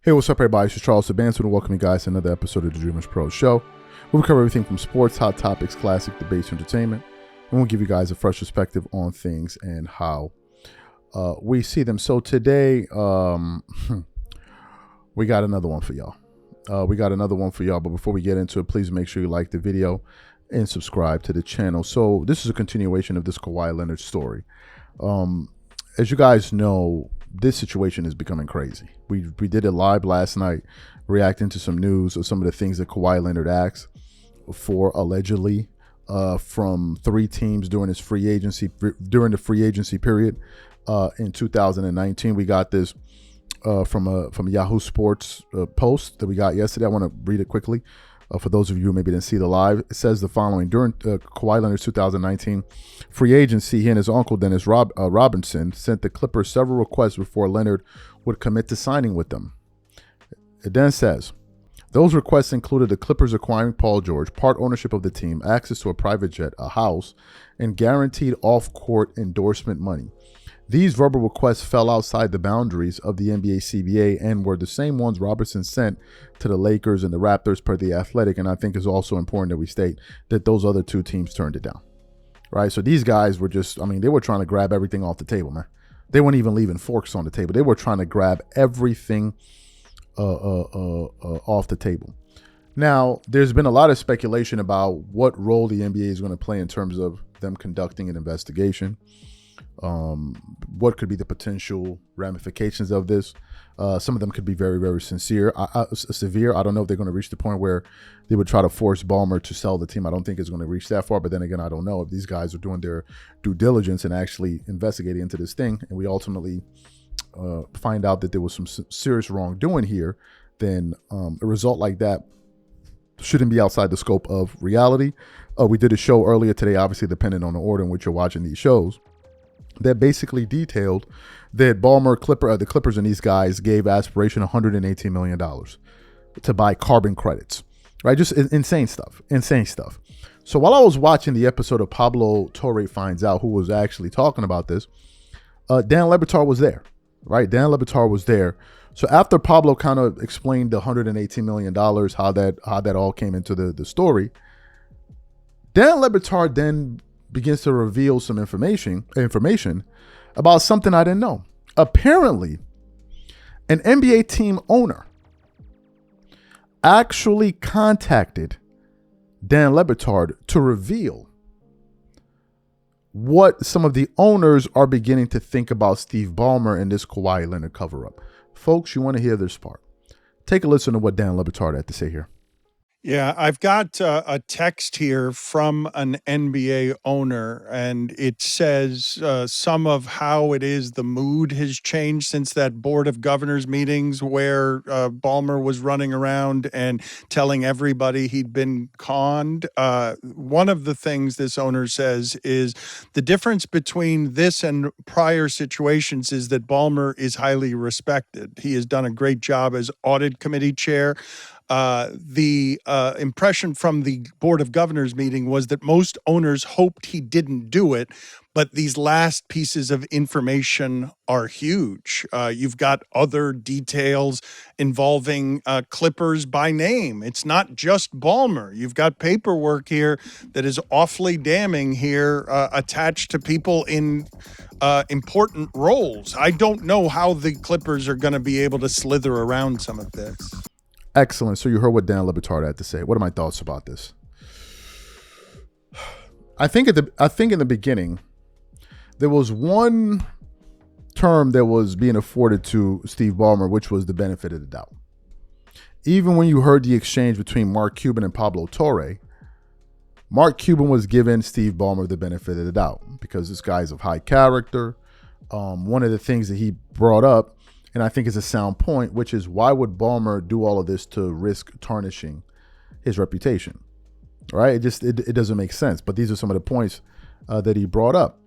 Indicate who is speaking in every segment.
Speaker 1: Hey, what's up, everybody? This is Charles Sabanson, and welcome you guys to another episode of the DREAMERSPRO show, where we cover everything from sports, hot topics, classic debates, entertainment, and we'll give you guys a fresh perspective on things and how we see them. So today, we got another one for y'all. But before we get into it, please make sure you like the video and subscribe to the channel. So this is a continuation of this Kawhi Leonard story. As you guys know, this situation is becoming crazy. We did it live last night, reacting to some news of some of the things that Kawhi Leonard asked for allegedly from three teams during the free agency period in 2019. We got this from a Yahoo Sports post that we got yesterday. I want to read it quickly. For those of you who maybe didn't see the live, it says the following. During Kawhi Leonard's 2019 free agency, he and his uncle, Dennis Robinson, sent the Clippers several requests before Leonard would commit to signing with them. It then says, those requests included the Clippers acquiring Paul George, part ownership of the team, access to a private jet, a house, and guaranteed off-court endorsement money. These verbal requests fell outside the boundaries of the NBA CBA and were the same ones Robertson sent to the Lakers and the Raptors per The Athletic, and I think it's also important that we state that those other two teams turned it down, right? So these guys were just, they were trying to grab everything off the table, man. They weren't even leaving forks on the table. They were trying to grab everything off the table. Now, there's been a lot of speculation about what role the NBA is going to play in terms of them conducting an investigation. What could be the potential ramifications of this? Some of them could be very, very severe. I don't know if they're going to reach the point where they would try to force Ballmer to sell the team. I don't think it's going to reach that far. But then again, I don't know if these guys are doing their due diligence and actually investigating into this thing, and we ultimately find out that there was some serious wrongdoing here. Then a result like that shouldn't be outside the scope of reality. We did a show earlier today, obviously depending on the order in which you're watching these shows, that basically detailed that the Clippers and these guys gave Aspiration $118 million to buy carbon credits, right? Just insane stuff. So while I was watching the episode of Pablo Torre Finds Out, who was actually talking about this, Dan Le Batard was there, right? Dan Le Batard was there. So after Pablo kind of explained the $118 million, how that all came into the story, Dan Le Batard then begins to reveal some information about something I didn't know. Apparently, an NBA team owner actually contacted Dan Le Batard to reveal what some of the owners are beginning to think about Steve Ballmer and this Kawhi Leonard cover-up. Folks, you want to hear this part. Take a listen to what Dan Le Batard had to say here.
Speaker 2: Yeah, I've got a text here from an NBA owner, and it says some of how it is the mood has changed since that Board of Governors meetings where Ballmer was running around and telling everybody he'd been conned. One of the things this owner says is the difference between this and prior situations is that Ballmer is highly respected. He has done a great job as audit committee chair. The impression from the Board of Governors meeting was that most owners hoped he didn't do it, but these last pieces of information are huge. You've got other details involving Clippers by name. It's not just Ballmer. You've got paperwork here that is awfully damning here, attached to people in important roles. I don't know how the Clippers are going to be able to slither around some of this.
Speaker 1: Excellent. So you heard what Dan Le Batard had to say. What are my thoughts about this? I think in the beginning, there was one term that was being afforded to Steve Ballmer, which was the benefit of the doubt. Even when you heard the exchange between Mark Cuban and Pablo Torre, Mark Cuban was giving Steve Ballmer the benefit of the doubt because this guy's of high character. One of the things that he brought up, and I think it's a sound point, which is why would Ballmer do all of this to risk tarnishing his reputation, right? It doesn't make sense. But these are some of the points that he brought up.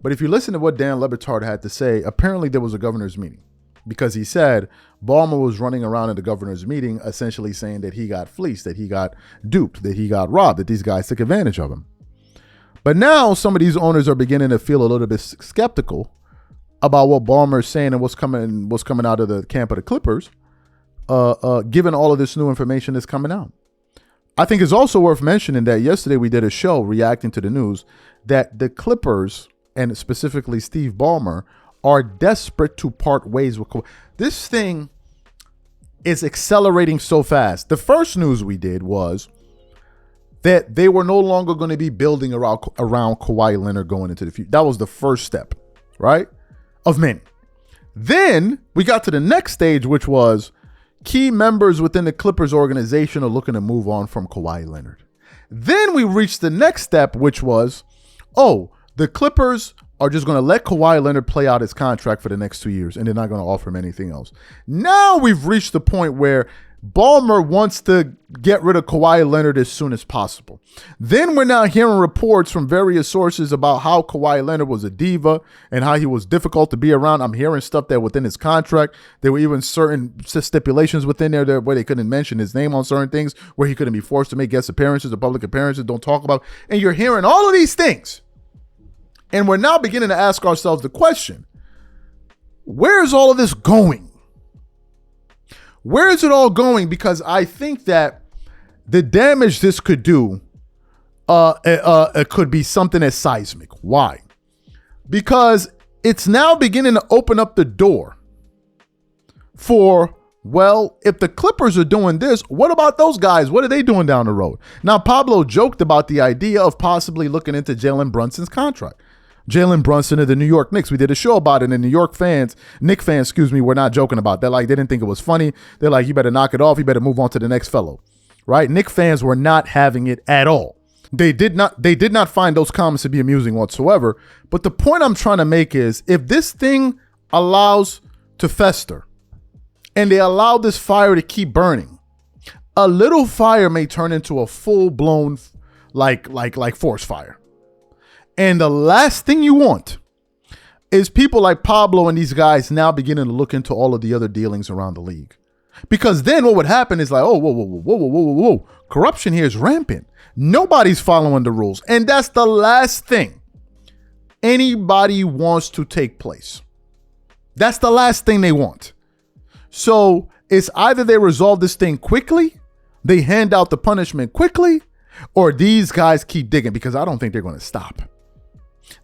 Speaker 1: But if you listen to what Dan Le Batard had to say, apparently there was a governor's meeting because he said Ballmer was running around at the governor's meeting essentially saying that he got fleeced, that he got duped, that he got robbed, that these guys took advantage of him. But now some of these owners are beginning to feel a little bit skeptical about what Ballmer is saying and what's coming out of the camp of the Clippers given all of this new information that's coming out. I think it's also worth mentioning that yesterday we did a show reacting to the news that the Clippers, and specifically Steve Ballmer, are desperate to part ways with Kawhi. This thing is accelerating so fast. The first news we did was that they were no longer going to be building around Kawhi Leonard going into the future. That was the first step, right? Of many. Then we got to the next stage, which was key members within the Clippers organization are looking to move on from Kawhi Leonard. Then we reached the next step, which was, oh, the Clippers are just going to let Kawhi Leonard play out his contract for the next 2 years, and they're not going to offer him anything else. Now we've reached the point where Ballmer wants to get rid of Kawhi Leonard as soon as possible. Then we're now hearing reports from various sources about how Kawhi Leonard was a diva and how he was difficult to be around. I'm hearing stuff that within his contract, there were even certain stipulations within there where they couldn't mention his name on certain things, where he couldn't be forced to make guest appearances or public appearances, don't talk about. And you're hearing all of these things. And we're now beginning to ask ourselves the question, where is all of this going? Where is it all going? Because I think that the damage this could do, it could be something as seismic. Why? Because it's now beginning to open up the door for, well, if the Clippers are doing this, what about those guys? What are they doing down the road? Now, Pablo joked about the idea of possibly looking into Jalen Brunson's contract. Jalen Brunson of the New York Knicks. We did a show about it, and the Knicks fans, were not joking about that. Like, they didn't think it was funny. They're like, you better knock it off. You better move on to the next fellow, right? Knicks fans were not having it at all. They did not find those comments to be amusing whatsoever. But the point I'm trying to make is, if this thing allows to fester and they allow this fire to keep burning, a little fire may turn into a full-blown like forest fire. And the last thing you want is people like Pablo and these guys now beginning to look into all of the other dealings around the league. Because then what would happen is like, oh, whoa. Corruption here is rampant. Nobody's following the rules. And that's the last thing anybody wants to take place. That's the last thing they want. So it's either they resolve this thing quickly, they hand out the punishment quickly, or these guys keep digging, because I don't think they're going to stop.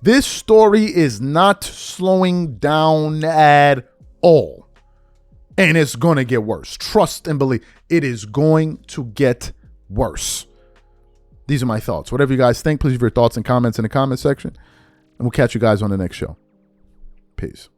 Speaker 1: This story is not slowing down at all. And it's going to get worse. Trust and believe. It is going to get worse. These are my thoughts. Whatever you guys think, please leave your thoughts and comments in the comment section. And we'll catch you guys on the next show. Peace.